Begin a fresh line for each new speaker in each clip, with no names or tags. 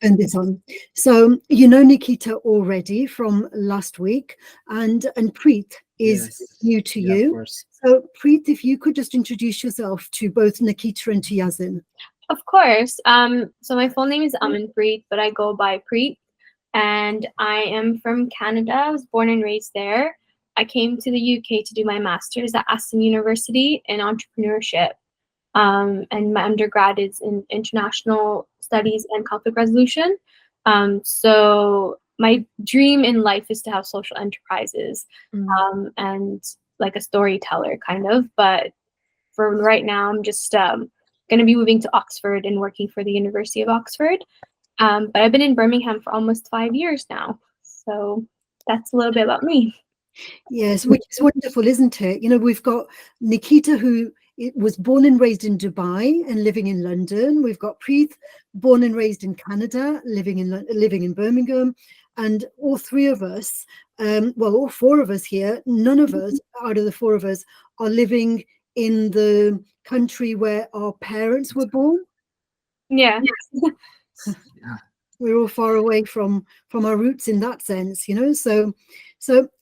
And this on. So you know Nikita already from last week, and Preet is
Yes.
new to
Yeah, of
you.
course.
So Preet, if you could just introduce yourself to both Nikita and to Yazin.
Of course. So my full name is Amanpreet, but I go by Preet, and I am from Canada. I was born and raised there. I came to the UK to do my master's at Aston University in entrepreneurship, and my undergrad is in international studies and conflict resolution. So my dream in life is to have social enterprises, and like a storyteller kind of. But for right now, I'm just going to be moving to Oxford and working for the University of Oxford. But I've been in Birmingham for almost 5 years now. So that's a little bit about me.
Yes, which is wonderful, isn't it? You know, we've got Nikita, who was born and raised in Dubai and living in London. We've got Preet, born and raised in Canada, living in Birmingham, and all three of us, well, all four of us here, none of us out of the four of us are living in the country where our parents were born.
Yeah.
Yeah.
We're all far away from our roots in that sense, you know. So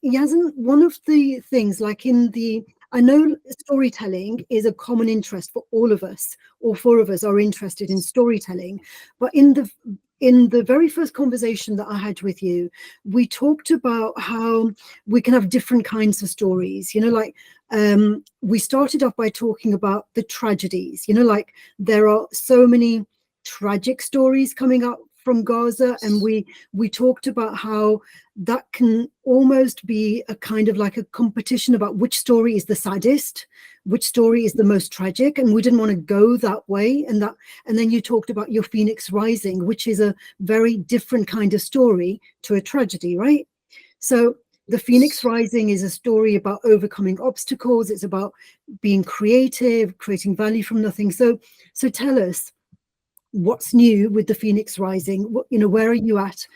Yazin, one of the things, like I know storytelling is a common interest for all of us. All four of us are interested in storytelling, but in the very first conversation that I had with you, we talked about how we can have different kinds of stories, you know, like we started off by talking about the tragedies, you know, like there are so many tragic stories coming up from Gaza, and we talked about how that can almost be a kind of like a competition about which story is the saddest, which story is the most tragic, and we didn't want to go that way. And then you talked about your Phoenix Rising, which is a very different kind of story to a tragedy, right? So the Phoenix Rising is a story about overcoming obstacles. It's about being creative, creating value from nothing. So tell us, what's new with the Phoenix Rising? What, you know, where are you at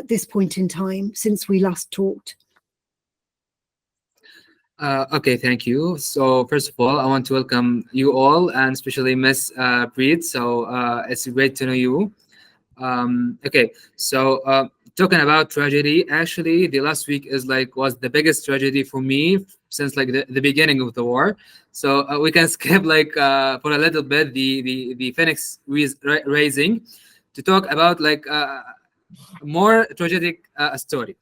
this point in time since we last talked?
Okay, thank you. So first of all, I want to welcome you all, and especially Miss Preet. So it's great to know you. Okay, so talking about tragedy, actually, the last week was the biggest tragedy for me since like the beginning of the war. So we can skip for a little bit the Phoenix Rising to talk about more tragic story.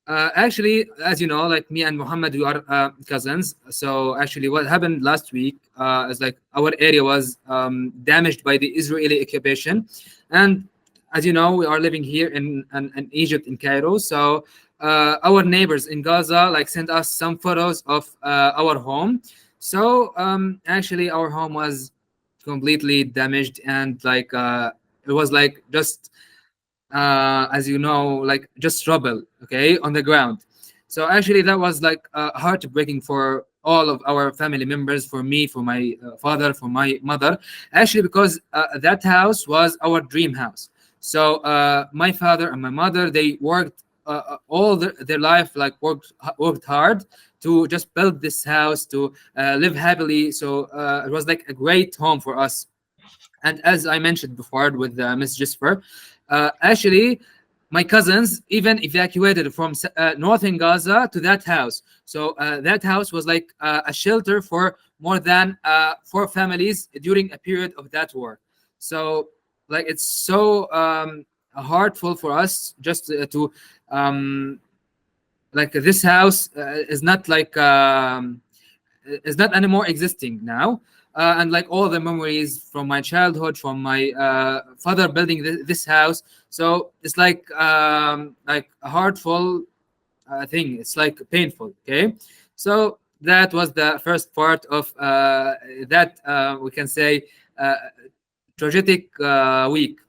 Actually, as you know, like me and Muhammad, we are cousins. So actually, what happened last week is like our area was damaged by the Israeli occupation, and as you know, we are living here in Egypt, in Cairo. So our neighbors in Gaza like sent us some photos of our home. So actually, our home was completely damaged, and it was like just as you know, like just rubble, okay, on the ground. So actually, that was like heartbreaking for all of our family members, for me, for my father, for my mother, actually, because that house was our dream house. So my father and my mother, they worked all their life, like worked hard to just build this house, to live happily. So it was like a great home for us. And as I mentioned before with Miss Jesper, actually, my cousins even evacuated from northern Gaza to that house. So that house was like a shelter for more than four families during a period of that war. So like it's so heartful for us just to like this house is not anymore existing now, and like all the memories from my childhood, from my father building this house. So it's like a heartful thing. It's like painful. Okay, so that was the first part of that we can say uh, tragic week.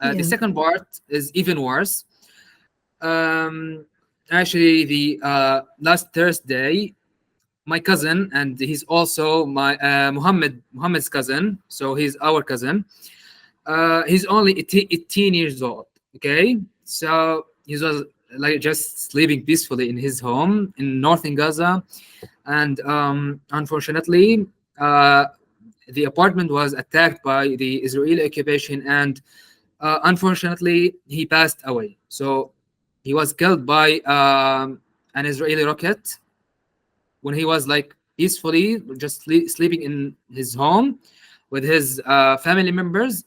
The
Yeah.
second part is even worse. Um, Actually, the last Thursday, my cousin, and he's also my Muhammad's cousin, so he's our cousin. He's only 18 years old. Okay, so he was like just sleeping peacefully in his home in northern Gaza, and unfortunately, the apartment was attacked by the Israeli occupation, and unfortunately, he passed away. So he was killed by an Israeli rocket when he was like peacefully just sleeping in his home with his family members.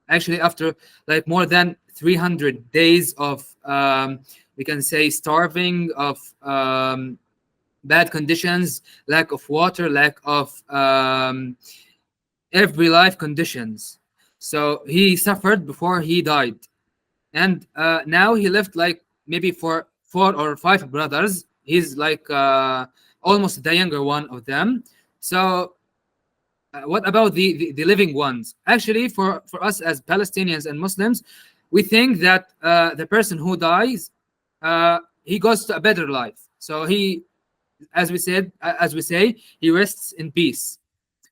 Actually, after like more than 300 days of we can say starving, of bad conditions, lack of water, lack of every life conditions. So he suffered before he died, and now he left like maybe for 4 or 5 brothers. He's like almost the younger one of them. So what about the living ones? Actually, for us as Palestinians and Muslims, we think that the person who dies, he goes to a better life. So he, as we say, he rests in peace.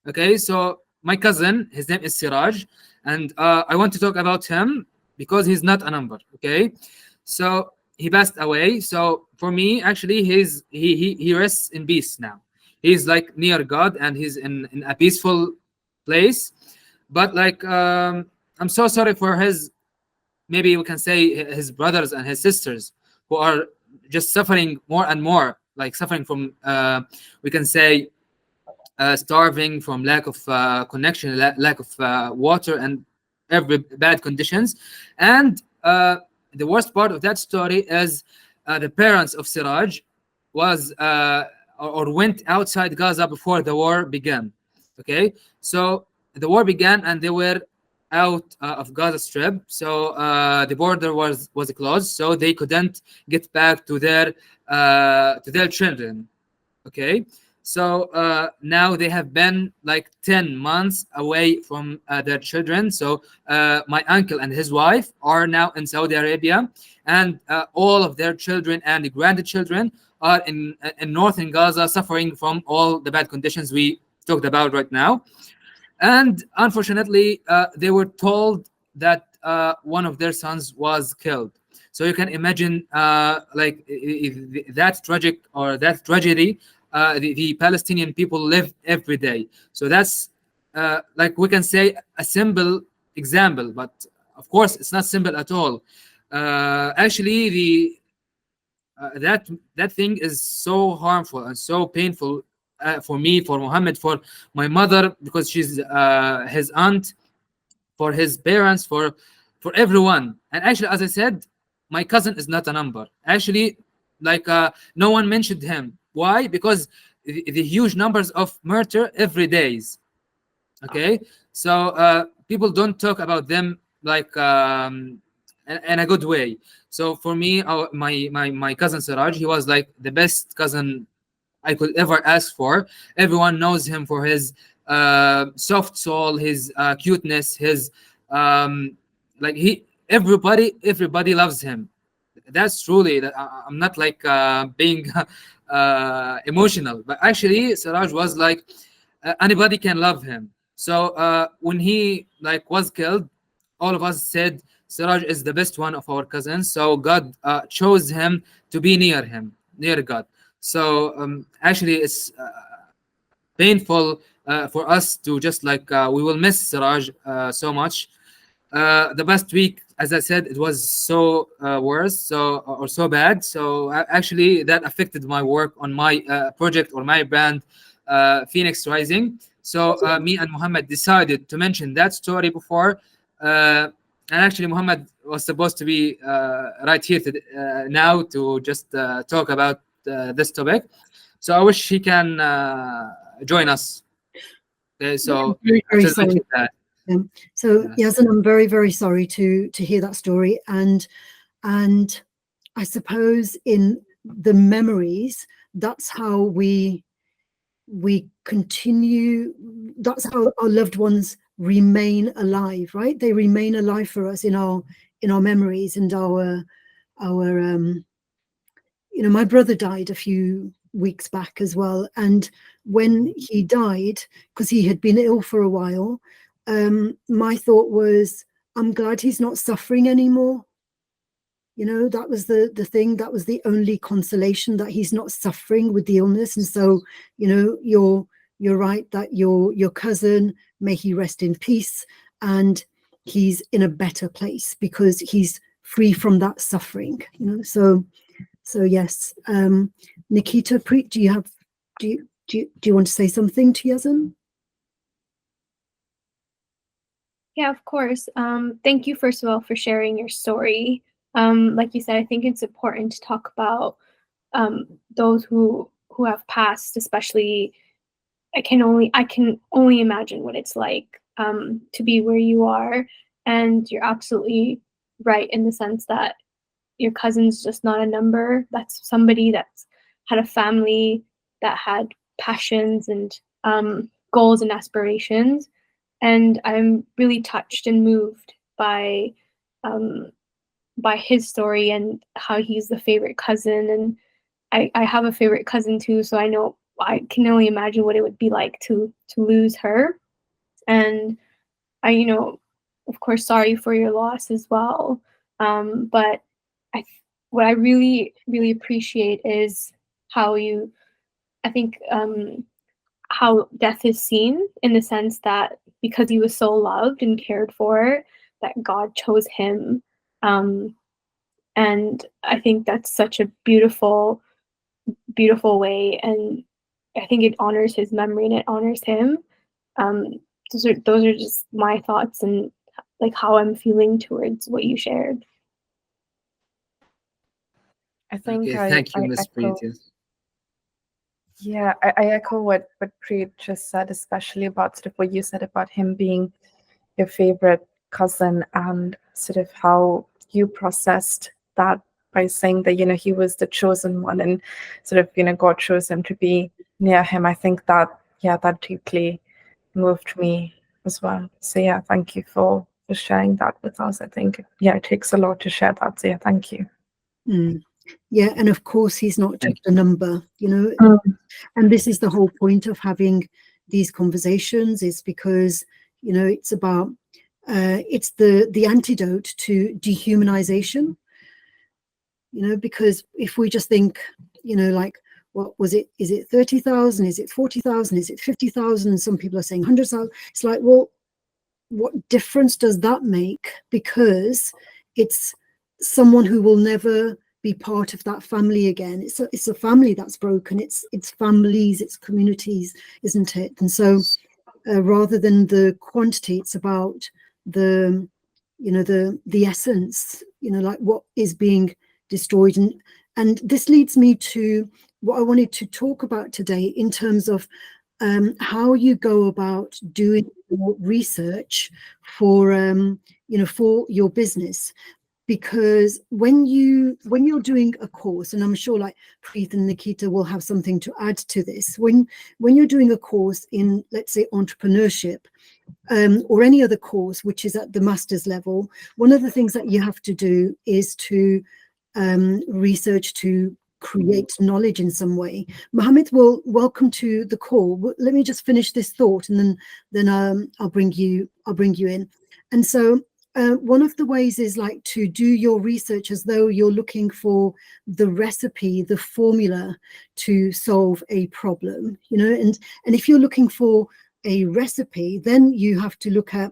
Okay, so my cousin, his name is Siraj, and I want to talk about him because he's not a number. Okay, so he passed away. So for me, actually, he rests in peace now. He's like near God, and he's in a peaceful place. But like, I'm so sorry for his, maybe we can say, his brothers and his sisters who are just suffering more and more, like suffering from we can say starving, from lack of connection, lack of water, and every bad conditions. And the worst part of that story is the parents of Siraj was or went outside Gaza before the war began. Okay, so the war began and they were out of Gaza Strip, so the border was closed, so they couldn't get back to their children. Okay, so now they have been like 10 months away from their children. So my uncle and his wife are now in Saudi Arabia, and all of their children and grandchildren are in northern Gaza, suffering from all the bad conditions we talked about right now. And unfortunately, they were told that one of their sons was killed. So you can imagine like that tragic or that tragedy the Palestinian people live every day. So that's like we can say a simple example, but of course it's not simple at all. Actually, that thing is so harmful and so painful for me, for Muhammad, for my mother, because she's his aunt, for his parents, for everyone. And actually, as I said, my cousin is not a number. Actually, like no one mentioned him. Why? Because the huge numbers of murder every days. Okay, so people don't talk about them like in a good way. So for me, my cousin Siraj, he was like the best cousin I could ever ask for. Everyone knows him for his soft soul, his cuteness, his like everybody loves him. That's truly that I'm not like being emotional, but actually Siraj was like anybody can love him. So when he like was killed, all of us said Siraj is the best one of our cousins. So God chose him to be near God. So actually, it's painful for us to just like we will miss Siraj so much. The past week, as I said, it was so worse, so or so bad. So actually, that affected my work on my project or my brand, Phoenix Rising. So me and Muhammad decided to mention that story before. And actually, Muhammad was supposed to be right here now to just talk about this topic. So I wish he can join us. Okay, so
very, very sorry. So
Yeah.
Yasin, I'm very, very sorry to hear that story, and I suppose in the memories, that's how we continue. That's how our loved ones remain alive, right? They remain alive for us in our memories and our you know, my brother died a few weeks back as well, and when he died, because he had been ill for a while, my thought was, I'm glad he's not suffering anymore. You know, that was the thing, that was the only consolation, that he's not suffering with the illness. And so, you know, you're right that your cousin, may he rest in peace, and he's in a better place because he's free from that suffering, you know. So yes, Nikita, Preet, do you want to say something to Yazan?
Yeah, of course. Thank you, first of all, for sharing your story. Like you said, I think it's important to talk about those who have passed, especially. I can only imagine what it's like to be where you are, and you're absolutely right in the sense that your cousin's just not a number. That's somebody that's had a family, that had passions and goals and aspirations. And I'm really touched and moved by his story and how he's the favorite cousin. And I have a favorite cousin too, so I can only imagine what it would be like to lose her. And I, of course, sorry for your loss as well. But what I really, really appreciate is how I think, how death is seen, in the sense that because he was so loved and cared for, that God chose him. And I think that's such a beautiful, beautiful way. And I think it honors his memory and it honors him. Those are just my thoughts and like how I'm feeling towards what you shared.
I think
Okay,
I
thank you, Miss
echo.
Preet. Yes.
Yeah, I echo what Preet just said, especially about sort of what you said about him being your favorite cousin, and sort of how you processed that by saying that, he was the chosen one, and sort of, God chose him to be near him. I think that, that deeply moved me as well. So yeah, thank you for sharing that with us. I think, it takes a lot to share that. So yeah, thank you.
Yeah, and of course he's not just a number, and this is the whole point of having these conversations, is because it's about it's the antidote to dehumanization, because if we just think, like, what was it, is it 30,000, is it 40,000, is it 50,000, some people are saying 100,000, it's like, well, what difference does that make? Because it's someone who will never be part of that family again. It's a family that's broken. It's families, it's communities, isn't it? And so rather than the quantity, it's about the essence, like what is being destroyed. And this leads me to what I wanted to talk about today in terms of how you go about doing your research for for your business. Because when you're doing a course, and I'm sure like Preet and Nikita will have something to add to this, when you're doing a course in, let's say, entrepreneurship, or any other course which is at the master's level, one of the things that you have to do is to research, to create knowledge in some way. Mohammed, welcome to the call. Let me just finish this thought, and then I'll bring you in. And so one of the ways is like to do your research as though you're looking for the recipe, the formula to solve a problem, and if you're looking for a recipe, then you have to look at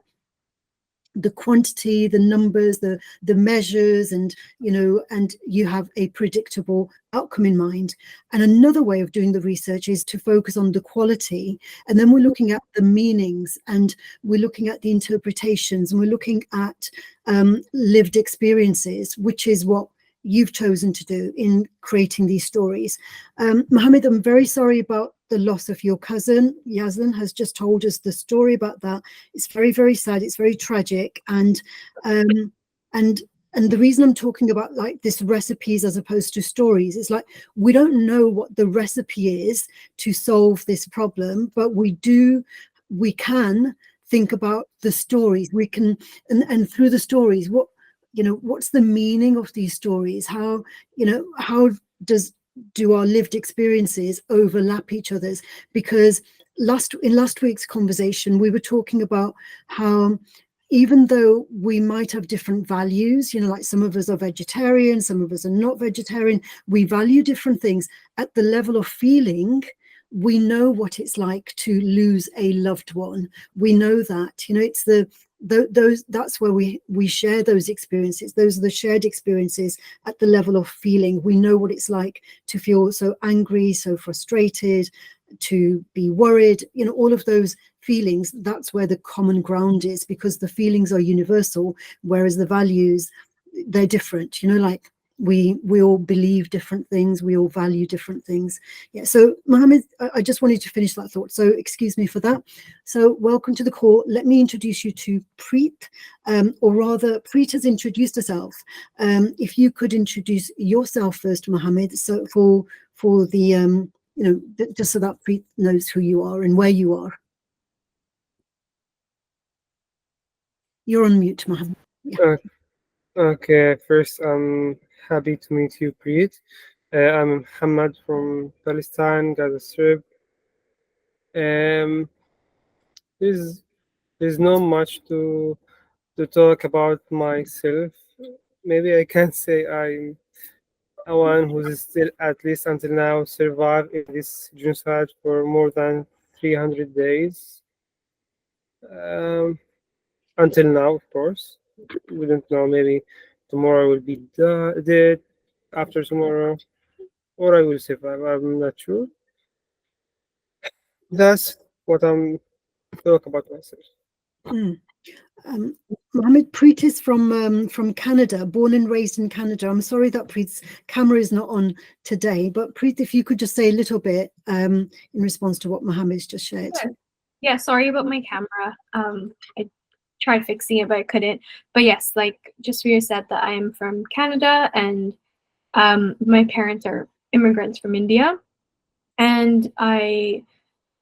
the quantity, the numbers, the measures, and and you have a predictable outcome in mind. And another way of doing the research is to focus on the quality, and then we're looking at the meanings, and we're looking at the interpretations, and we're looking at lived experiences, which is what you've chosen to do in creating these stories. Mohammed, I'm very sorry about the loss of your cousin. Yazan has just told us the story about that. It's very, very sad. It's very tragic. And the reason I'm talking about like this recipes as opposed to stories is like, we don't know what the recipe is to solve this problem, but we can think about the stories. We can, and through the stories, what's the meaning of these stories? How do our lived experiences overlap each other's? Because in last week's conversation, we were talking about how even though we might have different values, like some of us are vegetarian, some of us are not vegetarian, we value different things. At the level of feeling, we know what it's like to lose a loved one. We know that, it's that's where we share those experiences. Those are the shared experiences at the level of feeling. We know what it's like to feel so angry, so frustrated, to be worried, all of those feelings. That's where the common ground is, because the feelings are universal, whereas the values, they're different. Like we all believe different things, we all value different things. Yeah, so Mohammed, I just wanted to finish that thought, so excuse me for that. So welcome to the call. Let me introduce you to Preet, or rather Preet has introduced herself. If you could introduce yourself first, Mohammed, so for the just so that Preet knows who you are and where you are. You're on mute, Mohammed. Yeah.
Okay, first, I'm happy to meet you, Preet. I'm Muhammad from Palestine, Gaza Strip. There's not much to talk about myself. Maybe I can say I'm one who's still, at least until now, survived in this genocide for more than 300 days. Until now, of course. We don't know, maybe tomorrow I will be dead, after tomorrow, or I will survive. I'm not sure. That's what I'm talk about myself.
Mohammed, Preet is from Canada, born and raised in Canada. I'm sorry that Preet's camera is not on today, but Preet, if you could just say a little bit in response to what Mohammed's just shared.
Yeah, sorry about my camera. I tried fixing it, but I couldn't. But yes, like Jesvir said, that I am from Canada, and my parents are immigrants from India, and I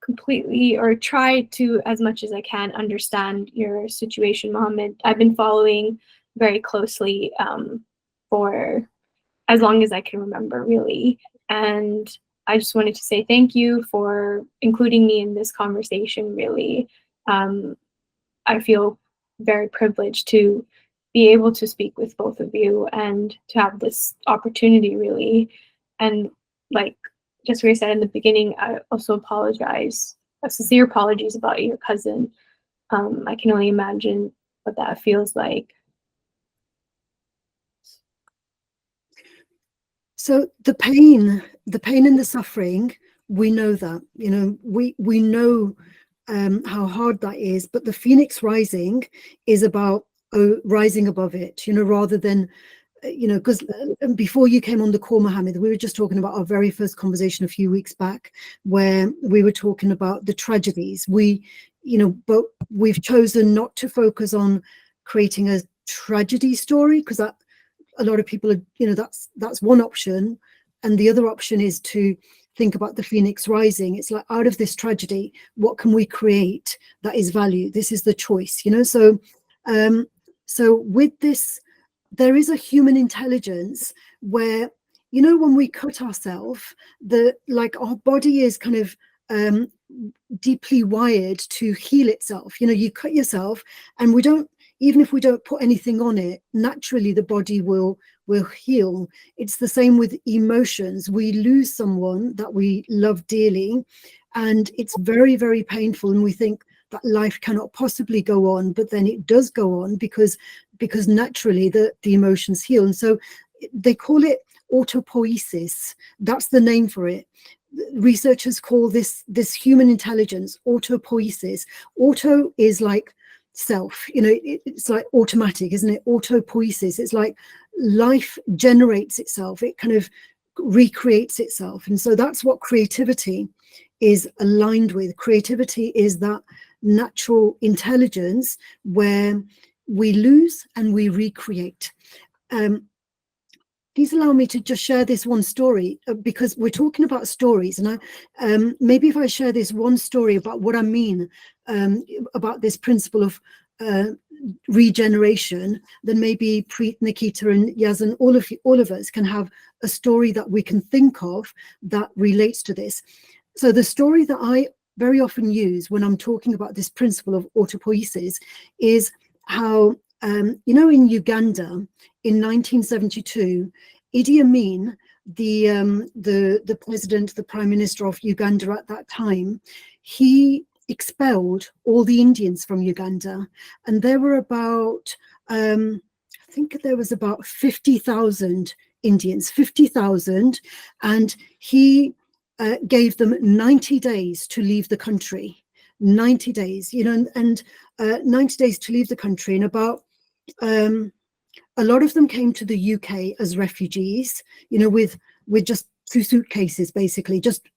completely, or try to, as much as I can, understand your situation, Mohammed. I've been following very closely for as long as I can remember, really. And I just wanted to say thank you for including me in this conversation, really. I feel very privileged to be able to speak with both of you and to have this opportunity, really. And like Jesvir said in the beginning, I also apologize, sincere apologies about your cousin. I can only imagine what that feels like.
So the pain and the suffering, we know that, we know how hard that is, but the phoenix rising is about rising above it, rather than, because before you came on the call, Mohammed, we were just talking about our very first conversation a few weeks back, where we were talking about the tragedies. But we've chosen not to focus on creating a tragedy story, because that, a lot of people are, that's one option, and the other option is to think about the phoenix rising. It's like, out of this tragedy, what can we create that is value? This is the choice, so with this, there is a human intelligence where, when we cut ourselves, our body is kind of deeply wired to heal itself. You cut yourself, and even if we don't put anything on it, naturally the body will heal. It's the same with emotions. We lose someone that we love dearly, and it's very, very painful, and we think that life cannot possibly go on, but then it does go on because naturally the emotions heal. And so they call it autopoiesis. That's the name for it. Researchers call this human intelligence autopoiesis. Auto is like self, it's like automatic, isn't it? Autopoiesis, it's like life generates itself, it kind of recreates itself. And so that's what creativity is aligned with. Creativity is that natural intelligence where we lose and we recreate. Please allow me to just share this one story, because we're talking about stories, and maybe if I share this one story about what I mean about this principle of regeneration, then maybe Preet, Nikita, and Yazan, all of us can have a story that we can think of that relates to this. So the story that I very often use when I'm talking about this principle of autopoiesis is how, in Uganda in 1972, Idi Amin, the president, the prime minister of Uganda at that time, he expelled all the Indians from Uganda, and there were about I think there was about 50,000 Indians, 50,000, and he gave them 90 days to leave the country. 90 days, you know, and 90 days to leave the country. And about a lot of them came to the UK as refugees, you know, with just 2 suitcases, basically. Just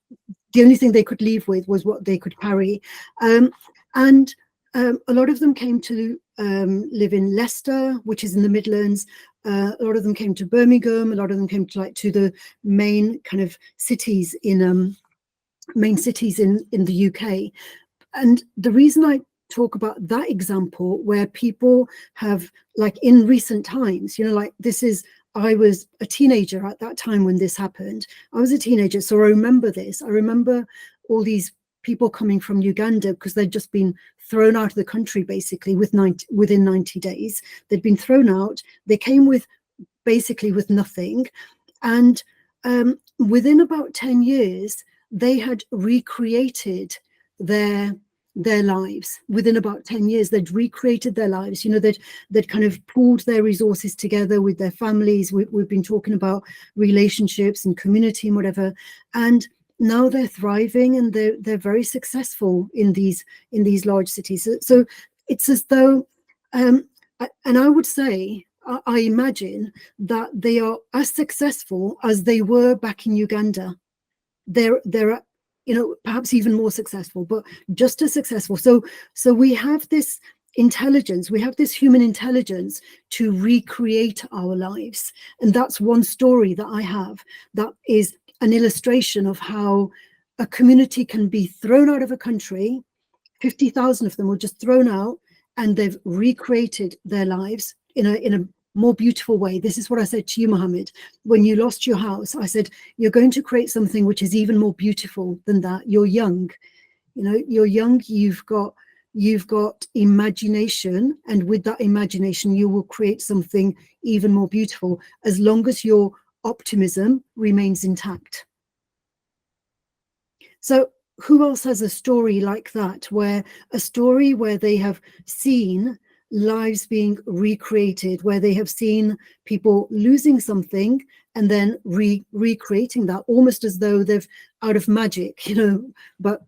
the only thing they could leave with was what they could carry. And a lot of them came to live in Leicester, which is in the Midlands. A lot of them came to Birmingham. A lot of them came to the main kind of cities in the UK. And the reason I talk about that example, where people have, like in recent times, you know, like I was a teenager at that time when this happened. I was a teenager, so I remember this. I remember all these people coming from Uganda because they'd just been thrown out of the country, basically, within 90 days. They'd been thrown out. They came basically with nothing. And within about 10 years, they had recreated their lives. Within about 10 years, they'd recreated their lives. You know, they'd kind of pooled their resources together with their families. We've been talking about relationships and community and whatever, and now they're thriving and they're very successful in these large cities. So it's as though, and I would say, I imagine that they are as successful as they were back in Uganda. They're you know, perhaps even more successful, but just as successful. So we have this intelligence, we have this human intelligence to recreate our lives. And that's one story that I have that is an illustration of how a community can be thrown out of a country. 50,000 of them were just thrown out, and they've recreated their lives in a more beautiful way. This is what I said to you, Mohammed. When you lost your house, I said, you're going to create something which is even more beautiful than that. You're young, you know, you're young, you've got imagination, and with that imagination, you will create something even more beautiful, as long as your optimism remains intact. So who else has a story like that, where they have seen lives being recreated, where they have seen people losing something and then recreating that, almost as though they've out of magic, you know, but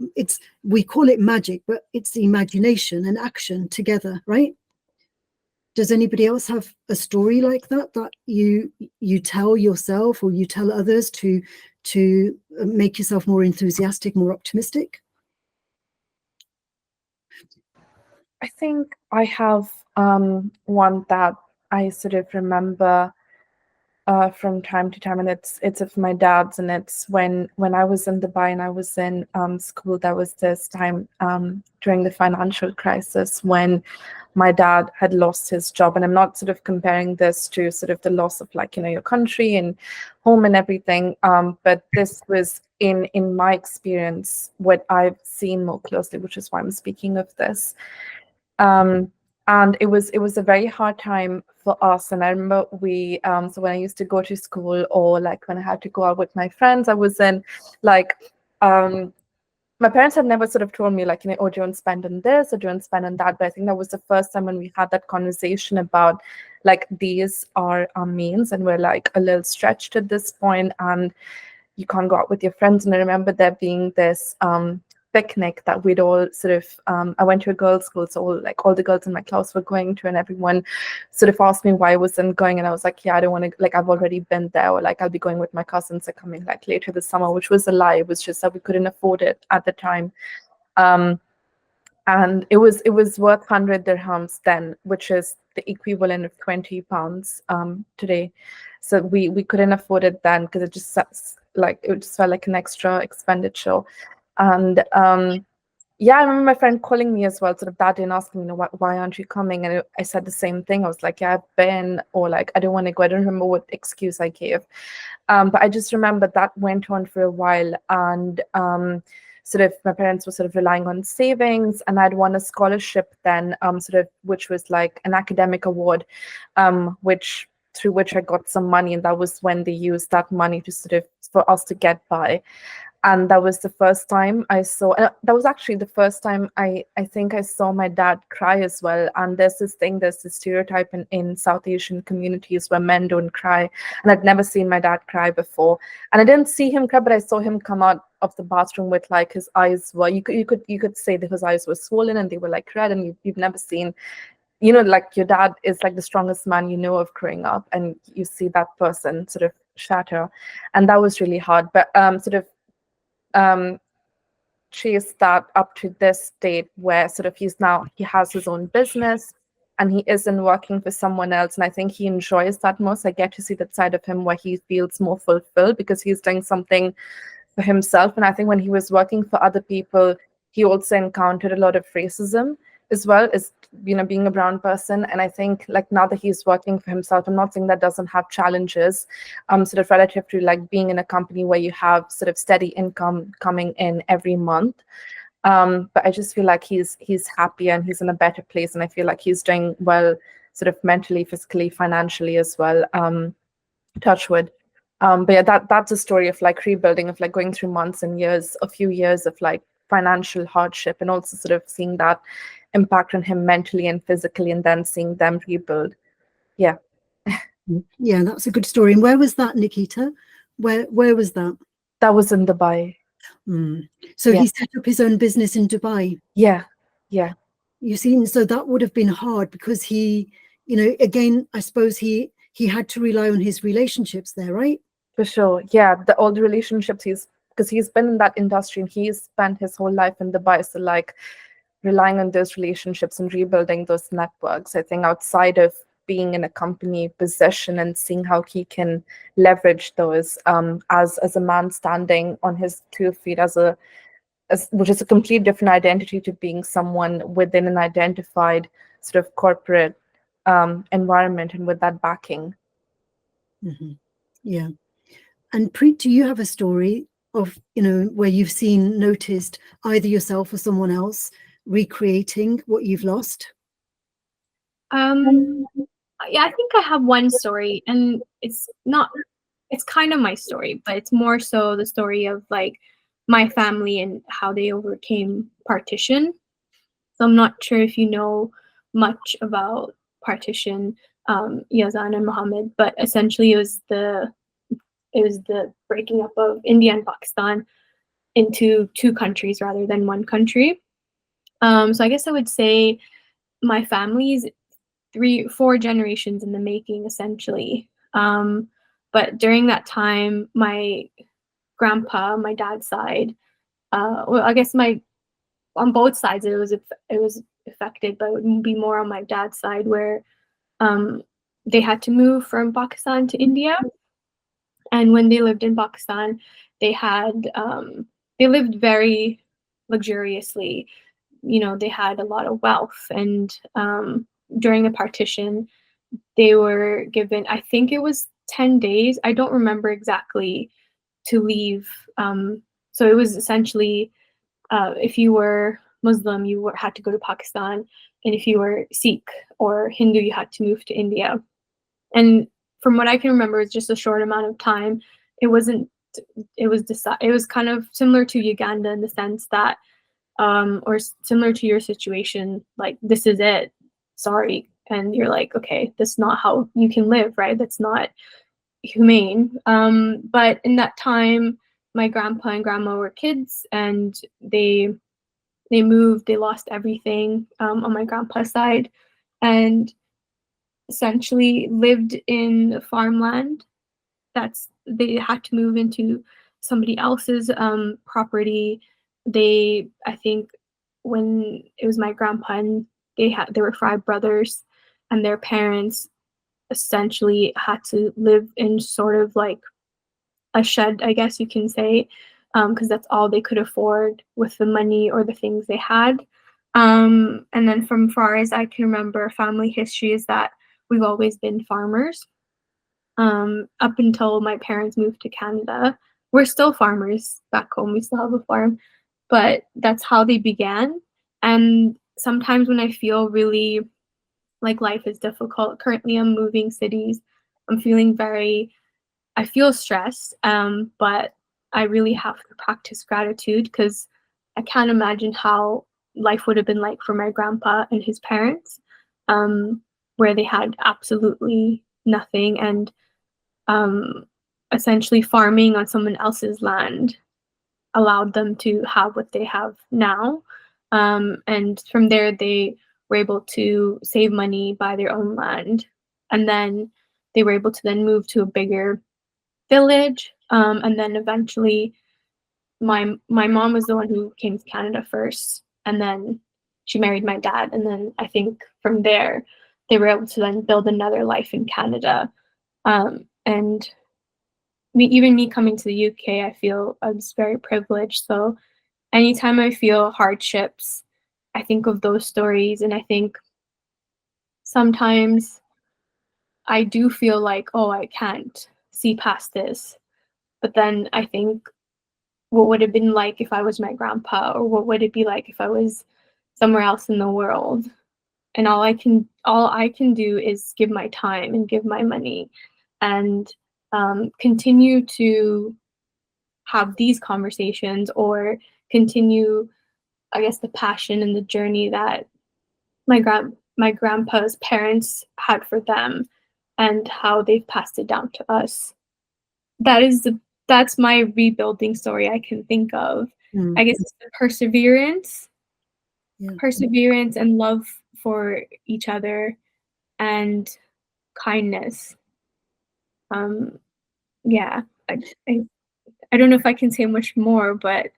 we call it magic, but it's the imagination and action together, right? Does anybody else have a story like that you tell yourself or you tell others to make yourself more enthusiastic, more optimistic?
I think I have one that I sort of remember from time to time, and it's of my dad's, and it's when I was in Dubai and I was in school. There was this time during the financial crisis when my dad had lost his job, and I'm not sort of comparing this to sort of the loss of, like, you know, your country and home and everything, but this was in my experience what I've seen more closely, which is why I'm speaking of this. And it was a very hard time for us. And I remember so when I used to go to school, or like when I had to go out with my friends, I was in like, my parents had never sort of told me, like, you know, oh, don't spend on this or don't spend on that. But I think that was the first time when we had that conversation about, like, these are our means and we're like a little stretched at this point and you can't go out with your friends. And I remember there being this picnic that we'd all sort of, I went to a girls' school, so all the girls in my class were going to, and everyone sort of asked me why I wasn't going, and I was like, yeah, I don't want to, like, I've already been there, or like I'll be going with my cousins, are coming like later this summer, which was a lie. It was just that we couldn't afford it at the time. And it was worth 100 dirhams then, which is the equivalent of 20 pounds today. So we couldn't afford it then because it just felt like an extra expenditure. And yeah, I remember my friend calling me as well, sort of that day, and asking me, you know, why aren't you coming? And I said the same thing. I was like, yeah, I've been, or like, I don't want to go. I don't remember what excuse I gave. But I just remember that went on for a while. And sort of my parents were sort of relying on savings, and I'd won a scholarship then, sort of, which was like an academic award, through which I got some money. And that was when they used that money to sort of, for us to get by. And that was the first time I saw, that was actually the first time I think I saw my dad cry as well. And there's this stereotype in South Asian communities where men don't cry. And I'd never seen my dad cry before. And I didn't see him cry, but I saw him come out of the bathroom with like his eyes were, you could say that his eyes were swollen and they were like red, and you've never seen, you know, like your dad is like the strongest man you know of growing up, and you see that person sort of shatter. And that was really hard. But chased that up to this date where sort of he has his own business and he isn't working for someone else. And I think he enjoys that most. I get to see that side of him where he feels more fulfilled because he's doing something for himself. And I think when he was working for other people, he also encountered a lot of racism as well, as, you know, being a brown person. And I think like now that he's working for himself, I'm not saying that doesn't have challenges, sort of relative to like being in a company where you have sort of steady income coming in every month. But I just feel like he's happy and he's in a better place. And I feel like he's doing well, sort of mentally, physically, financially as well. Touch wood. But yeah, that's a story of like rebuilding, of like going through months and years, a few years of like financial hardship, and also sort of seeing that impact on him mentally and physically, and then seeing them rebuild. Yeah.
Yeah, that's a good story. And where was that, Nikita? Where was that?
That was in Dubai.
So
Yeah.
he set up his own business in Dubai.
Yeah.
You see, so that would have been hard because he, you know, again, I suppose he had to rely on his relationships there, right?
For sure. Yeah, all the relationships because he's been in that industry and he's spent his whole life in Dubai. So like relying on those relationships and rebuilding those networks, I think outside of being in a company position and seeing how he can leverage those as a man standing on his 2 feet, which is a complete different identity to being someone within an identified sort of corporate environment and with that backing.
Yeah. And Preet, do you have a story of, you know, where you've noticed either yourself or someone else recreating what you've lost?
Yeah, I think I have one story, and it's kind of my story, but it's more so the story of like my family and how they overcame partition. So I'm not sure if you know much about partition, Yazan and Muhammad, but essentially it was the breaking up of India and Pakistan into 2 countries rather than 1 country. So I guess I would say my family's 3-4 generations in the making, essentially. But during that time, my grandpa, my dad's side, well, I guess on both sides it was affected, but it would be more on my dad's side where they had to move from Pakistan to India. And when they lived in Pakistan, they lived very luxuriously. You know, they had a lot of wealth, and during the partition, they were given, I think it was 10 days, I don't remember exactly, to leave. So it was essentially, if you were Muslim, you had to go to Pakistan, and if you were Sikh or Hindu, you had to move to India. And from what I can remember, it's just a short amount of time. It was kind of similar to Uganda in the sense that, or similar to your situation, like, this is it, sorry. And you're like, okay, that's not how you can live, right? That's not humane. But in that time, my grandpa and grandma were kids, and they moved, they lost everything on my grandpa's side, and essentially lived in farmland. They had to move into somebody else's property. I think when it was my grandpa, and there were 5 brothers, and their parents essentially had to live in sort of like a shed, I guess you can say, because that's all they could afford with the money or the things they had. And then from far as I can remember, family history is that we've always been farmers. Up until my parents moved to Canada, we're still farmers back home. We still have a farm, but that's how they began. And sometimes when I feel really like life is difficult, currently I'm moving cities, I feel stressed, but I really have to practice gratitude, because I can't imagine how life would have been like for my grandpa and his parents, where they had absolutely nothing, and essentially farming on someone else's land allowed them to have what they have now. And from there, they were able to save money, buy their own land, and then they were able to then move to a bigger village. And then eventually, my mom was the one who came to Canada first, and then she married my dad. And then I think from there, they were able to then build another life in Canada. And even me coming to the UK, I feel I was very privileged. So anytime I feel hardships, I think of those stories, and I think sometimes I do feel like, oh, I can't see past this. But then I think, what would it have been like if I was my grandpa, or what would it be like if I was somewhere else in the world? And all I can do is give my time and give my money, and continue to have these conversations, or continue, I guess, the passion and the journey that my grandpa's parents had for them, and how they've passed it down to us. That's my rebuilding story I can think of. I guess it's the perseverance and love for each other, and kindness. Yeah, I don't know if I can say much more, but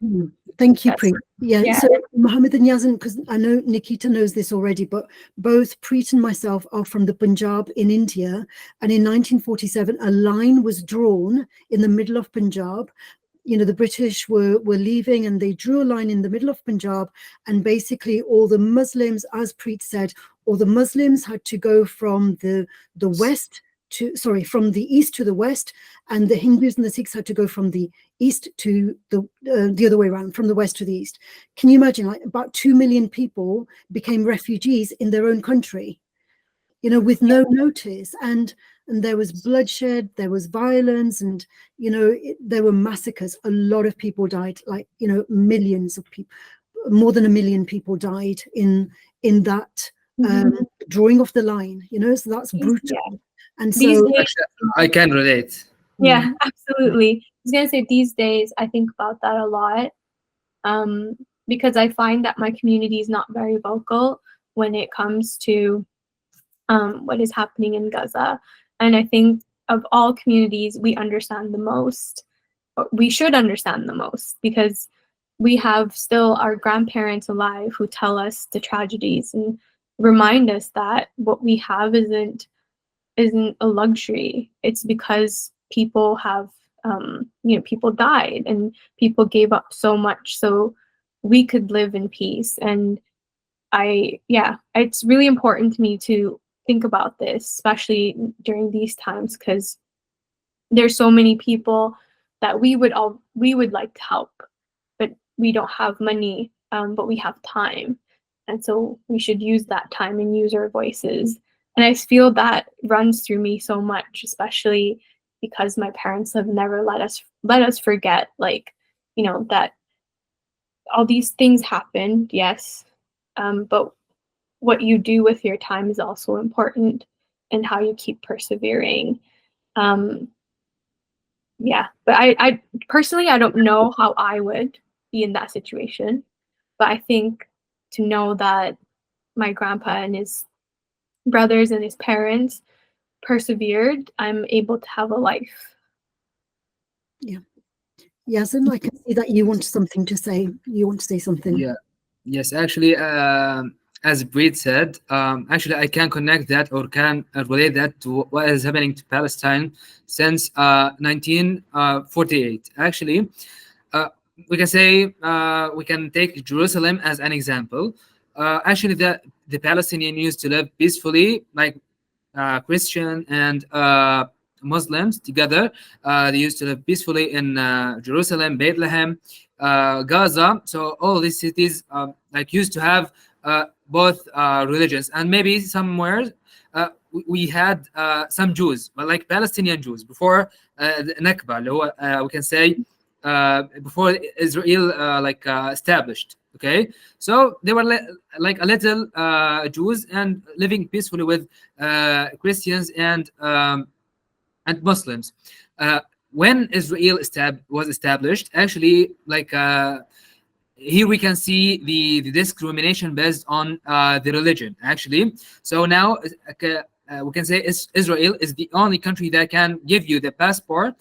thank you, Preet.
Yeah.
So Mohammed and Yazan, because I know Nikita knows this already, but both Preet and myself are from the Punjab in India, and in 1947 a line was drawn in the middle of Punjab. You know, the British were leaving, and they drew a line in the middle of Punjab, and basically all the Muslims, as Preet said, all the Muslims had to go from the west from the east to the west, and the Hindus and the Sikhs had to go from the east to the other way around, from the west to the east. Can you imagine? Like, about 2 million people became refugees in their own country, you know, with no notice, and there was bloodshed, there was violence, and you know, there were massacres. A lot of people died, like, you know, millions of people, more than 1 million people died in that drawing of the line, you know. So that's brutal.
Yeah.
And
These
so
days,
I can relate.
yeah, absolutely. I was gonna say, these days I think about that a lot, because I find that my community is not very vocal when it comes to what is happening in Gaza. And I think of all communities, we understand the most. We should understand the most, because we have still our grandparents alive who tell us the tragedies and remind us that what we have isn't a luxury. It's because people have, people died, and people gave up so much so we could live in peace. And it's really important to me to think about this, especially during these times, because there's so many people that we would like to help, but we don't have money, but we have time, and so we should use that time and use our voices. And I feel that runs through me so much, especially because my parents have never let us forget, like, you know, that all these things happened, yes, but what you do with your time is also important, and how you keep persevering. But I personally, I don't know how I would be in that situation, but I think to know that my grandpa and his brothers and his parents persevered, I'm able to have a life.
yeah. Yazan, I can see that you want something to say. You want to say something.
Yeah. Yes, actually, as Breed said, actually I can connect that, or can relate that to what is happening to Palestine since 1948. Actually, we can say, we can take Jerusalem as an example. Actually, the Palestinians used to live peacefully, like Christian and Muslims together. They used to live peacefully in Jerusalem, Bethlehem, Gaza. So all these cities like used to have both religions, and maybe somewhere we had some Jews, but like Palestinian Jews before the Nakba. We can say before Israel established. Okay, so they were like a little Jews and living peacefully with Christians and Muslims. When Israel was established, actually, here we can see the discrimination based on the religion, actually. So now we can say Israel is the only country that can give you the passport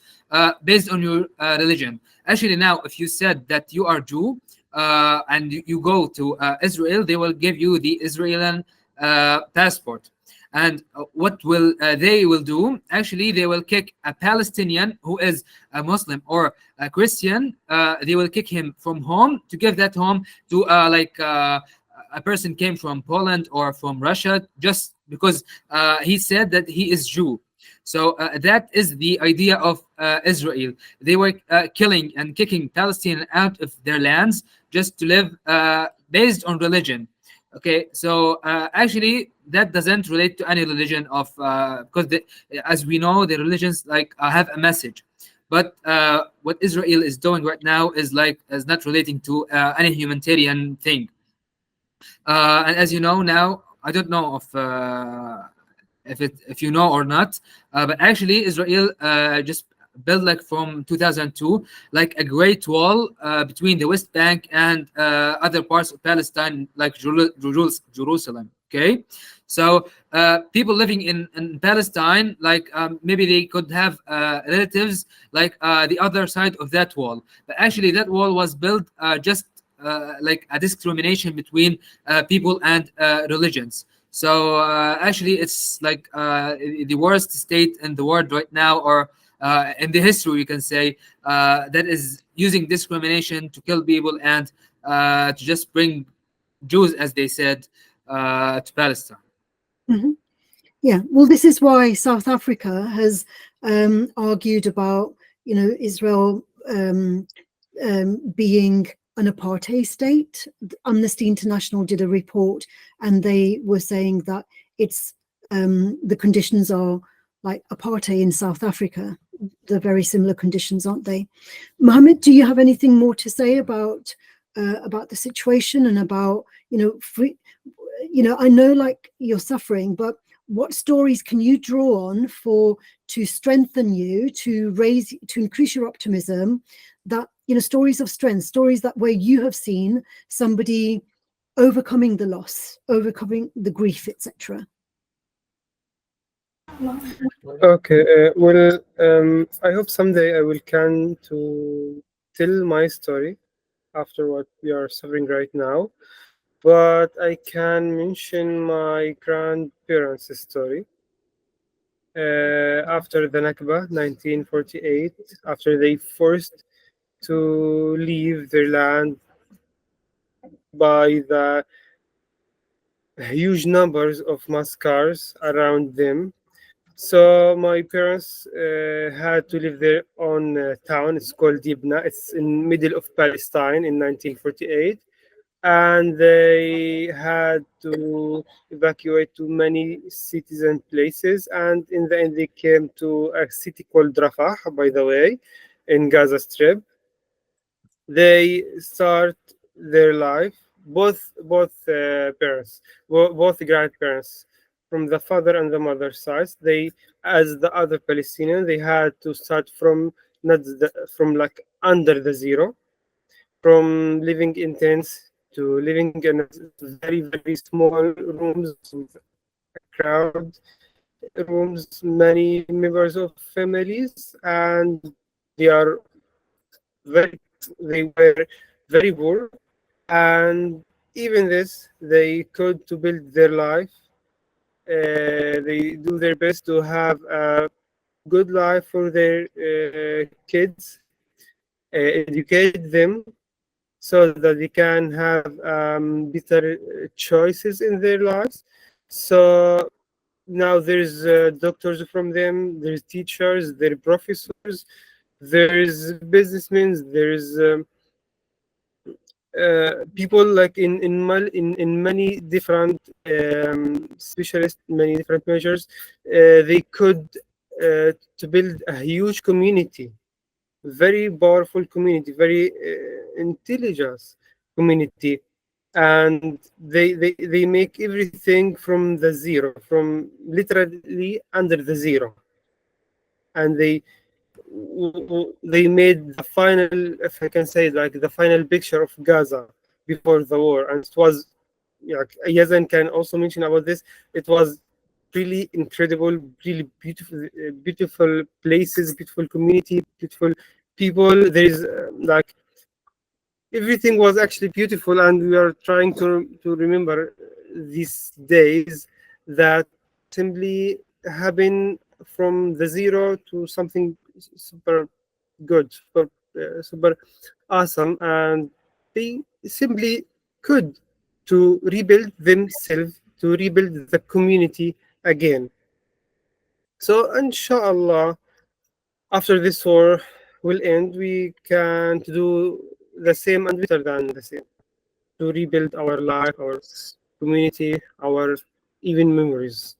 based on your religion. Actually, now if you said that you are Jew and you go to Israel, they will give you the Israeli passport. And what will they will do? Actually, they will kick a Palestinian who is a Muslim or a Christian. They will kick him from home to give that home to a person came from Poland or from Russia, just because he said that he is Jew. So that is the idea of Israel. They were killing and kicking Palestinians out of their lands just to live based on religion. Okay, so actually that doesn't relate to any religion of because as we know, the religions have a message, but what Israel is doing right now is not relating to any humanitarian thing. And as you know now, I don't know if you know or not, but actually Israel just built from 2002 a great wall between the West Bank and other parts of Palestine, like Jerusalem. Okay, so people living in Palestine, maybe they could have relatives the other side of that wall, but actually that wall was built just like a discrimination between people and religions. So actually it's the worst state in the world right now, or in the history, you can say, that is using discrimination to kill people and to just bring Jews, as they said, to Palestine.
Mm-hmm. Yeah, well, this is why South Africa has argued about, Israel being an apartheid state. Amnesty International did a report, and they were saying that it's the conditions are like apartheid in South Africa. They're very similar conditions, aren't they? Mohammed, do you have anything more to say about the situation and about free, I know you're suffering, but what stories can you draw on to strengthen you, to increase your optimism, that stories of strength, stories that where you have seen somebody overcoming the loss, overcoming the grief, etc.
Okay, well, I hope someday I will come to tell my story after what we are suffering right now. But I can mention my grandparents' story. After the Nakba, 1948, after they forced to leave their land by the huge numbers of massacres around them. So my parents had to leave their own town. It's called Dibna. It's in middle of Palestine in 1948, and they had to evacuate to many cities and places. And in the end, they came to a city called Rafah, by the way, in Gaza Strip. They start their life. Both parents, both grandparents, from the father and the mother sides, they, as the other Palestinian, they had to start from under the zero, from living in tents to living in very very small rooms with crowd rooms, many members of families, and they are very they were very poor, and even this they could to build their life. They do their best to have a good life for their kids, educate them so that they can have better choices in their lives. So now there's doctors from them, there's teachers, there are professors, there's businessmen, there's people like in many different specialists, many different measures. They could to build a huge community very powerful community, very intelligent community, and they make everything from the zero, from literally under the zero, and they made the final, if I can say, like the final picture of Gaza before the war, and it was, yeah, Yazan can also mention about this. It was really incredible, really beautiful, beautiful places, beautiful community, beautiful people. There is like everything was actually beautiful, and we are trying to remember these days that simply happen from the zero to something super good, super awesome, and they simply could to rebuild themselves, to rebuild the community again. So inshallah, after this war will end, we can do the same and better than the same, to rebuild our life, our community, our even memories.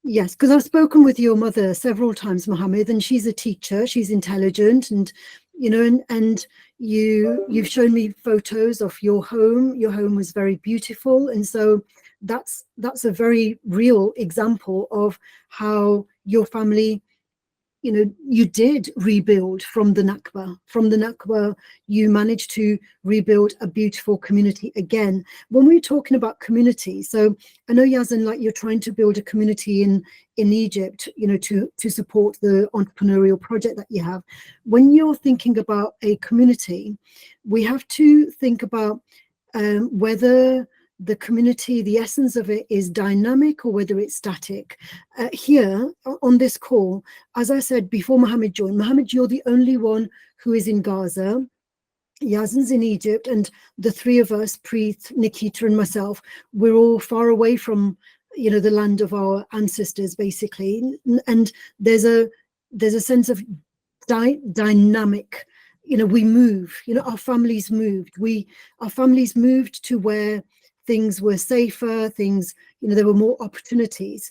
Yes, because I've spoken with your mother several times, Mohammed, and she's a teacher. She's intelligent, and and you've shown me photos of your home. Your home was very beautiful, and so that's a very real example of how your family, you did rebuild from the Nakba. From the Nakba, you managed to rebuild a beautiful community again. When we're talking about community, so I know, Yazan, like you're trying to build a community in Egypt, to support the entrepreneurial project that you have. When you're thinking about a community, we have to think about whether the community, the essence of it, is dynamic or whether it's static. Here on this call, as I said before Mohammed joined, Mohammed, you're the only one who is in Gaza. Yazan's in Egypt, and the three of us, Preet, Nikita, and myself, we're all far away from, the land of our ancestors, basically. And there's a sense of dynamic. We move. Our families moved. Our families moved to where things were safer. There were more opportunities.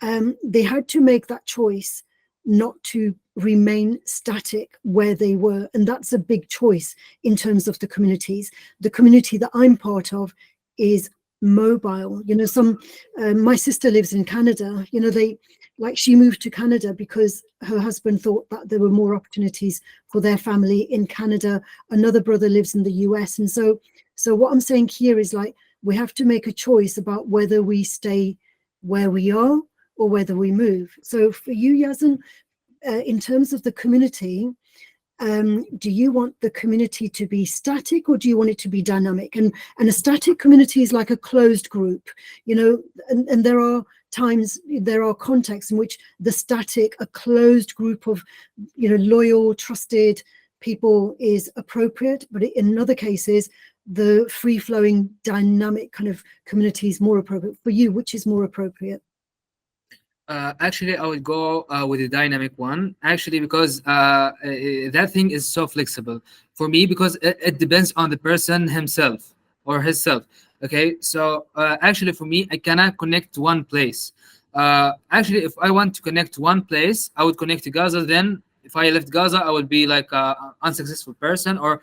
They had to make that choice not to remain static where they were. And that's a big choice in terms of the communities. The community that I'm part of is mobile. My sister lives in Canada. She moved to Canada because her husband thought that there were more opportunities for their family in Canada. Another brother lives in the US. And so what I'm saying here is, like, we have to make a choice about whether we stay where we are or whether we move. So for you, Yazan, in terms of the community, do you want the community to be static or do you want it to be dynamic? And a static community is like a closed group, and there are times, there are contexts in which the static, a closed group of, loyal, trusted people is appropriate. But in other cases, the free-flowing, dynamic kind of community is more appropriate. For you, which is more appropriate?
Actually, I would go with the dynamic one, actually, because that thing is so flexible for me, because it depends on the person himself or herself. Okay, so actually, for me, I cannot connect to one place. Actually, if I want to connect to one place, I would connect to Gaza. Then, if I left Gaza, I would be like an unsuccessful person, or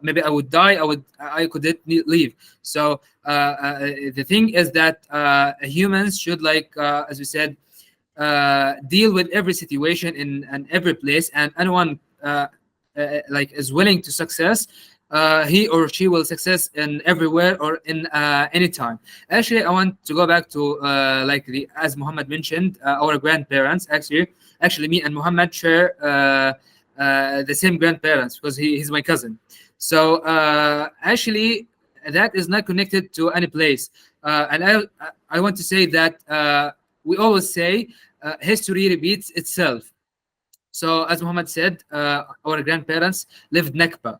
maybe I would die. I couldn't leave. So the thing is that humans should, like, as we said, deal with every situation in every place, and anyone like is willing to success, he or she will success in everywhere or in any time. Actually, I want to go back to like as Muhammad mentioned, our grandparents. Actually, me and Muhammad share the same grandparents, because he's my cousin. So actually, that is not connected to any place. And I want to say that we always say history repeats itself. So as Muhammad said, our grandparents lived Nakba,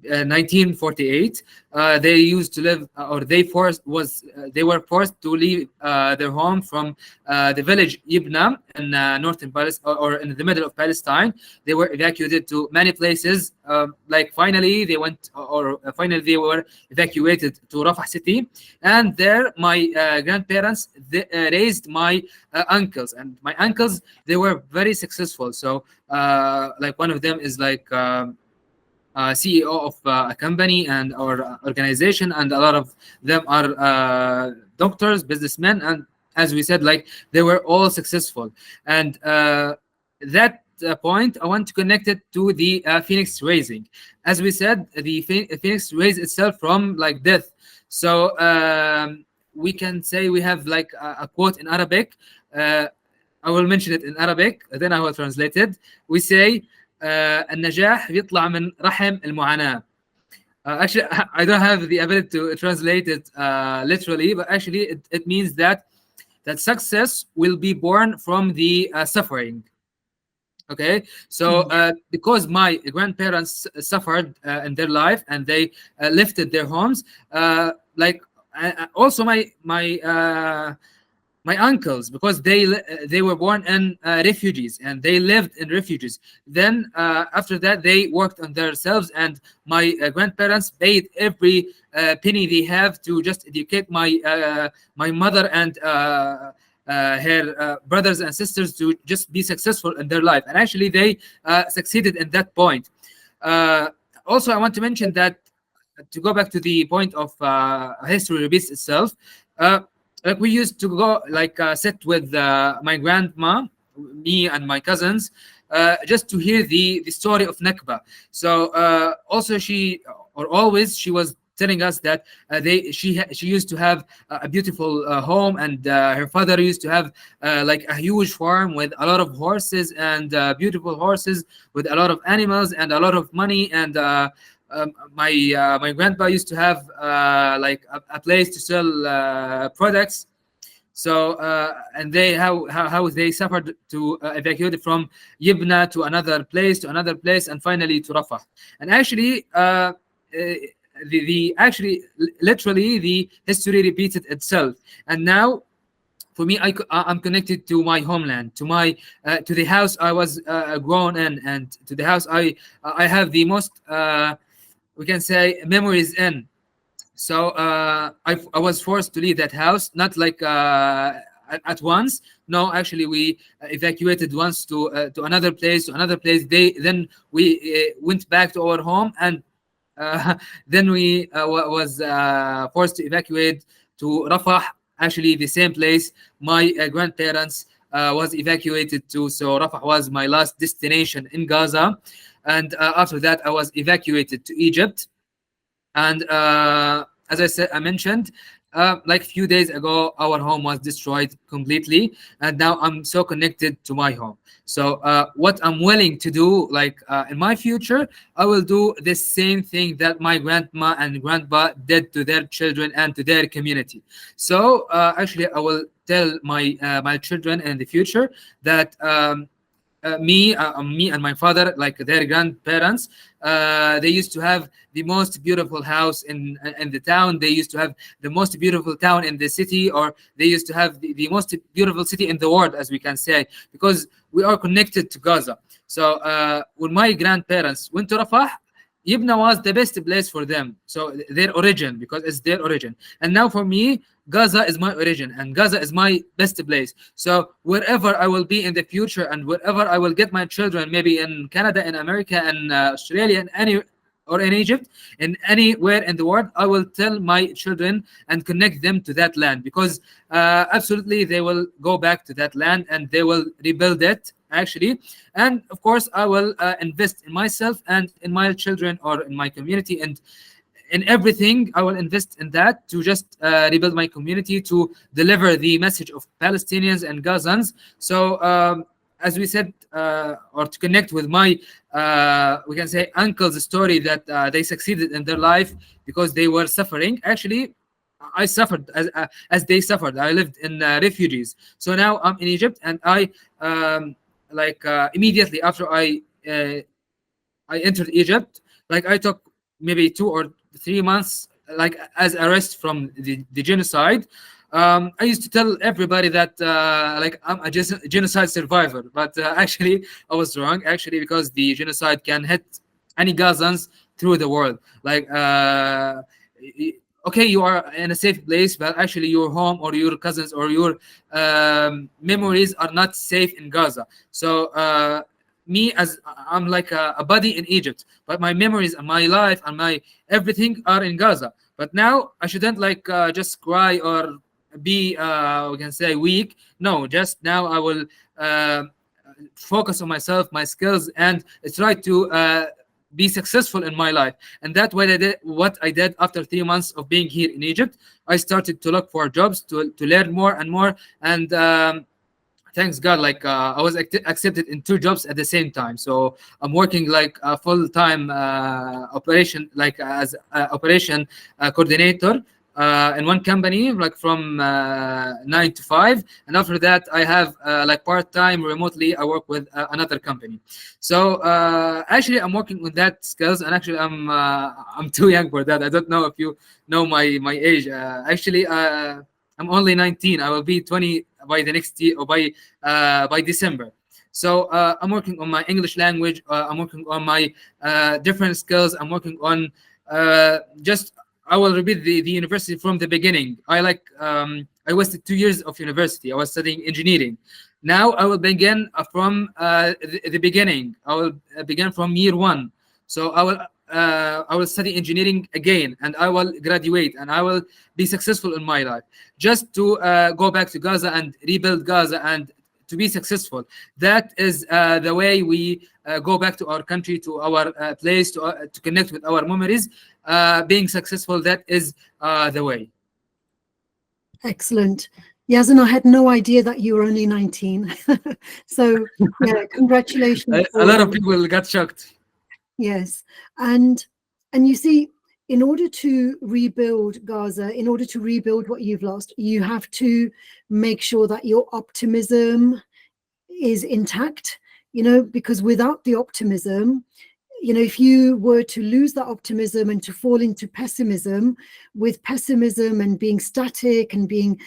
1948. They used to live, or they were forced to leave their home from the village Ibna in northern Palestine, or in the middle of Palestine. They were evacuated to many places. Like finally, they went, or finally they were evacuated to Rafah city, and there my grandparents raised my uncles, and my uncles, they were very successful. So like one of them is like CEO of a company and or organization, and a lot of them are doctors, businessmen, and as we said, like they were all successful. And that point, I want to connect it to the phoenix raising. As we said, the phoenix raised itself from like death. So we can say we have like a quote in Arabic. I will mention it in Arabic, then I will translate it. We say, النجاح بيطلع من رحم المعاناة. Actually, I don't have the ability to translate it literally, but actually it means that success will be born from the suffering. Okay, so because my grandparents suffered in their life, and they lifted their homes, like also my uncles, because they were born in refugees, and they lived in refugees. Then after that, they worked on themselves, and my grandparents paid every penny they have to just educate my mother and her brothers and sisters to just be successful in their life. And actually, they succeeded in that point. Also, I want to mention that, to go back to the point of history repeats itself. Like we used to go, like sit with my grandma, me and my cousins, just to hear the story of Nakba. So also she was telling us that she used to have a beautiful home, and her father used to have like a huge farm with a lot of horses, and beautiful horses with a lot of animals and a lot of money. And my grandpa used to have like a place to sell products. So and how they suffered to evacuate from Yibna to another place, and finally to Rafah. And actually actually literally the history repeated itself. And now for me, I'm connected to my homeland, to my to the house I was grown in, and to the house I have the most we can say memories in. So I was forced to leave that house, not like at once. No, actually we evacuated once to another place, then we went back to our home, and then we was forced to evacuate to Rafah, actually the same place my grandparents was evacuated to. So Rafah was my last destination in Gaza. And after that, I was evacuated to Egypt. And as I mentioned, like a few days ago, our home was destroyed completely, and now I'm so connected to my home. So what I'm willing to do, like in my future, I will do the same thing that my grandma and grandpa did to their children and to their community. So actually, I will tell my children in the future that me and my father, like their grandparents, they used to have the most beautiful house in the town. They used to have the most beautiful town in the city, or they used to have the most beautiful city in the world, as we can say, because we are connected to Gaza. So when my grandparents went to Rafah, Yibna was the best place for them. So their origin, because it's their origin. And now for me, Gaza is my origin, and Gaza is my best place. So wherever I will be in the future, and wherever I will get my children, maybe in Canada, in America, in Australia, or in Egypt, in anywhere in the world, I will tell my children and connect them to that land, because absolutely they will go back to that land and they will rebuild it, actually. And of course, I will invest in myself and in my children, or in my community, and in everything. I will invest in that to just rebuild my community, to deliver the message of Palestinians and Gazans. So as we said, or to connect with my we can say uncle's story, that they succeeded in their life because they were suffering. Actually, I suffered as they suffered. I lived in refugees. So now I'm in Egypt, and I immediately after I entered Egypt, like I took maybe 2 or 3 months, like as arrest from the genocide. I used to tell everybody that like I'm a genocide survivor, but actually I was wrong. Actually, because the genocide can hit any Gazans through the world. Like, okay, you are in a safe place, but actually your home or your cousins or your memories are not safe in Gaza. So me, as I'm like a body in Egypt, but my memories and my life and my everything are in Gaza. But now I shouldn't like just cry or be we can say weak. No, just now I will focus on myself, my skills, and try to be successful in my life. And that what I did after 3 months of being here in Egypt. I started to look for jobs to learn more and more. And thanks God, like I was accepted in 2 jobs at the same time. So I'm working like a full-time operation, like as operation coordinator in one company, like from 9 to 5. And after that, I have like part-time remotely. I work with another company. So actually, I'm working on that skills. And actually, I'm too young for that. I don't know if you know my age. Actually, I'm only 19. I will be 20 by the next year, or by December. So I'm working on my English language. I'm working on my different skills. I'm working on just. I will repeat the university from the beginning. I wasted 2 years of university. I was studying engineering. Now I will begin from the beginning. I will begin from year 1. So I will study engineering again, and I will graduate, and I will be successful in my life. Just to go back to Gaza and rebuild Gaza and to be successful. That is the way we go back to our country, to our place, to connect with our memories. Being successful, that is the way.
Excellent. Yazan, I had no idea that you were only 19. So yeah, congratulations.
A lot of people got shocked.
Yes. And you see, in order to rebuild Gaza, in order to rebuild what you've lost, you have to make sure that your optimism is intact, because without the optimism, if you were to lose that optimism and to fall into pessimism, with pessimism and being static and being,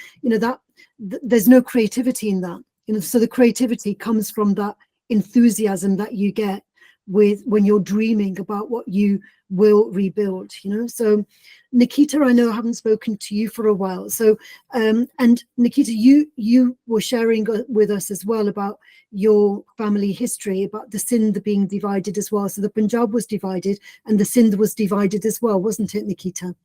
there's no creativity in that. So the creativity comes from that enthusiasm that you get when you're dreaming about what you will rebuild. So Nikita, I know I haven't spoken to you for a while. So and Nikita, you were sharing with us as well about your family history, about the Sindh being divided as well. So the Punjab was divided and the Sindh was divided as well, wasn't it, Nikita?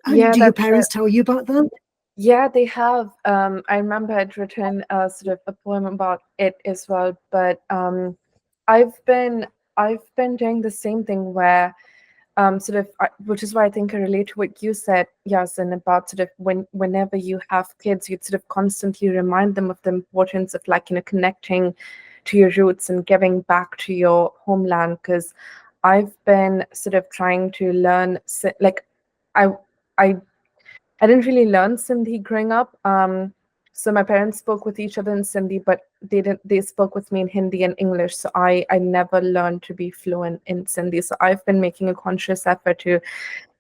And
Yeah,
do your parents tell you about that?
Yeah, they have. I remember I'd written sort of a poem about it as well. But I've been doing the same thing where which is why I think I relate to what you said, Yasin, about sort of whenever you have kids, you'd sort of constantly remind them of the importance of connecting to your roots and giving back to your homeland. Because I've been sort of trying to learn, I didn't really learn Sindhi growing up. So my parents spoke with each other in Sindhi, but they spoke with me in Hindi and English. So I never learned to be fluent in Sindhi. So I've been making a conscious effort to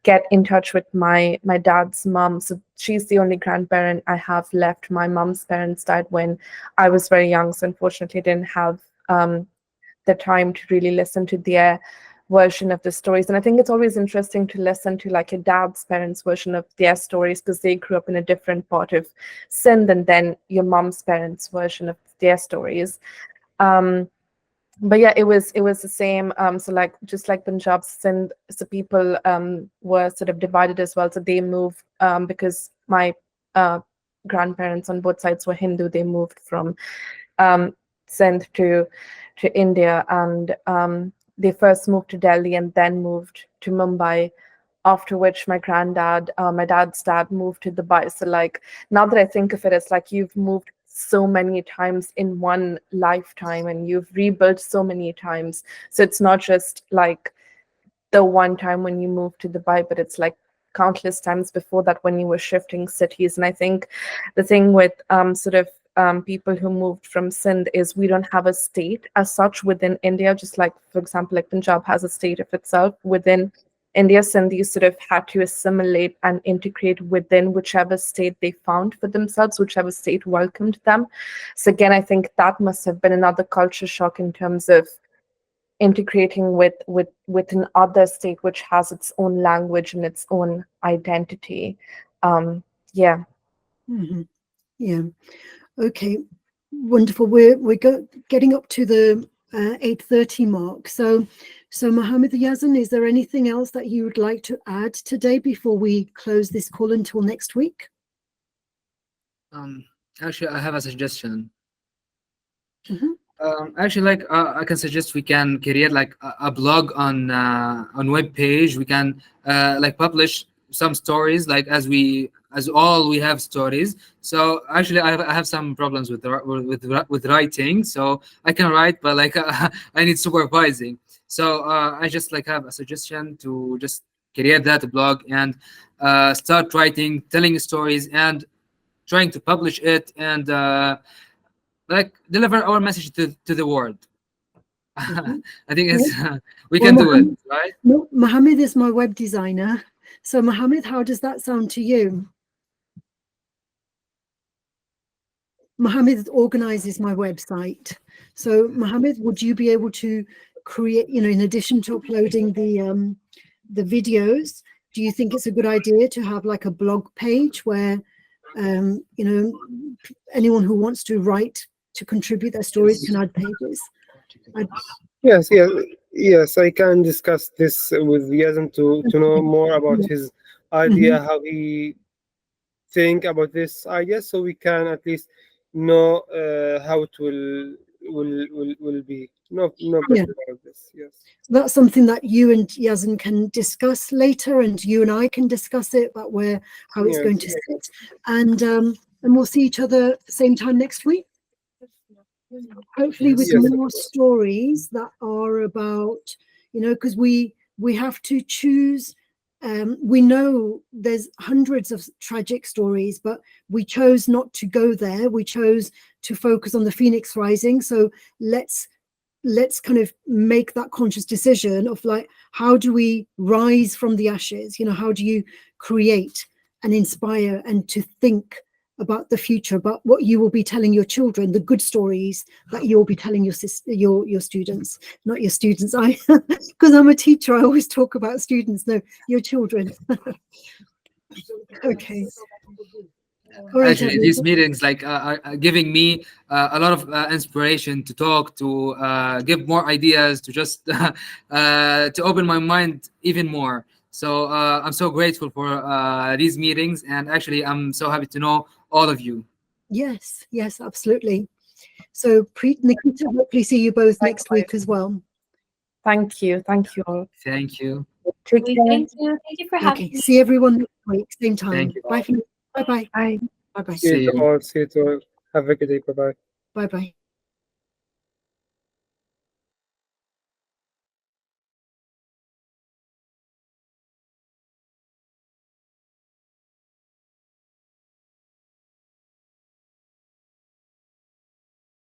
get in touch with my dad's mom. So she's the only grandparent I have left. My mom's parents died when I was very young. So unfortunately I didn't have the time to really listen to their version of the stories. And I think it's always interesting to listen to a dad's parents' version of their stories, because they grew up in a different part of Sindh, and then your mom's parents' version of their stories. But yeah, it was the same. So just like Punjab, Sindh, so people were sort of divided as well. So they moved because my grandparents on both sides were Hindu. They moved from Sindh to India, and they first moved to Delhi and then moved to Mumbai, after which my dad's dad moved to Dubai. So now that I think of it, it's you've moved so many times in one lifetime and you've rebuilt so many times. So it's not just the one time when you moved to Dubai, but it's countless times before that when you were shifting cities. And I think the thing with people who moved from Sindh is we don't have a state as such within India, just for example, Punjab has a state of itself within India, Sindhis sort of had to assimilate and integrate within whichever state they found for themselves, whichever state welcomed them. So again, I think that must have been another culture shock in terms of integrating with an other state which has its own language and its own identity. Yeah.
Mhm. Yeah. Okay. Wonderful. We're getting up to the 8:30 mark. So Mohammed Yazan, is there anything else that you would like to add today before we close this call until next week?
Actually, I have a suggestion.
Mhm.
Actually, like I can suggest we can create like a blog on web page. We can like publish some stories, like as we have stories. So actually, I have some problems with writing. So I can write, but like I need supervising. So I just like have a suggestion to just create that blog and start writing, telling stories, and trying to publish it and like deliver our message to the world.
Mhm.
I think it's we
Well,
can do it,
Mohammed,
right?
no, Mohammed is my web designer. So Mohammed, how does that sound to you? Mohammed organizes my website. So Mohammed, would you be able to create, in addition to uploading the videos, do you think it's a good idea to have like a blog page where anyone who wants to write to contribute their stories can add pages?
Yes, I can discuss this with Yazan to know more about his idea, how he think about this idea, so we can at least know how it will be. No
Yeah.
better about this. Yes.
That's something that you and Yazan can discuss later, and you and I can discuss it about how it's going to sit, and we'll see each other at the same time next week. Hopefully with
Yes.
more stories that are about, because we have to choose. We know there's hundreds of tragic stories, but we chose not to go there. We chose to focus on the Phoenix Rising. So let's kind of make that conscious decision of like, how do we rise from the ashes? How do you create and inspire and to think about the future, about what you will be telling your children, the good stories that you'll be telling your students, not your students. Because I'm a teacher, I always talk about students. No, your children. Okay. Right,
Actually, these meetings like are giving me a lot of inspiration to talk, to give more ideas, to just to open my mind even more. So I'm so grateful for these meetings, and actually I'm so happy to know all of you.
Yes, absolutely. So Preet, Nikita, hopefully see you both next week as well.
Thank you all.
Thank you.
Take care.
Thank you for having me.
See everyone next week, same time.
Thank you.
Bye. Bye.
Bye.
Bye.
See you all. Have a good day. Bye bye.
Bye.